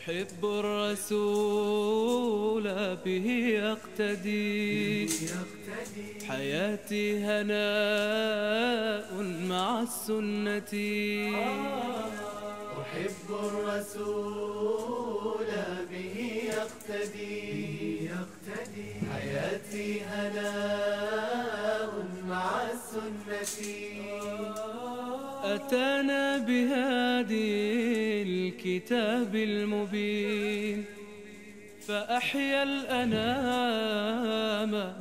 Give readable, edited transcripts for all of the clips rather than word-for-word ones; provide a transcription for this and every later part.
أحب الرسول به يقتدي، حياتي هناء مع السنة. أحب الرسول به يقتدي، حياتي هناء مع السنة. أتانا بهادي الكتاب المبين، فأحيا الأنام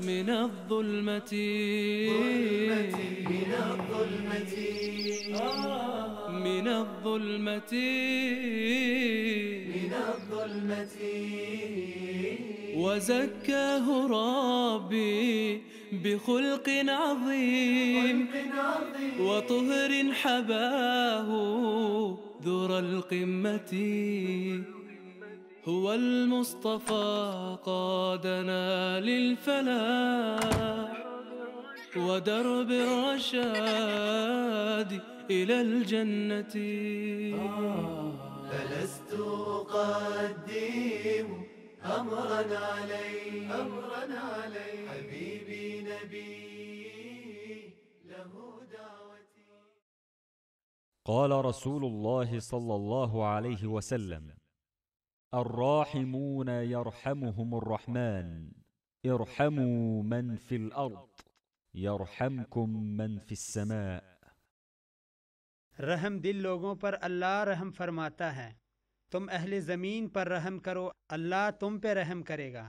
من الظلمة. من الظلمة وزكاه ربي بخلق عظيم، وطهر حباه ذر القمة. هو المصطفى قادنا للفلاح، ودرب الرشاد إلى الجنة. فلست أقدم أمرا علي، حبيبي نبي له دعوتي. قال رسول الله صلى الله عليه وسلم: الراحمون يرحمهم الرحمن، ارحموا من في الأرض يرحمكم من في السماء. रहम दिल लोगों पर अल्लाह रहम फरमाता है, तुम अहले ज़मीन पर रहम करो, अल्लाह तुम पे रहम करेगा।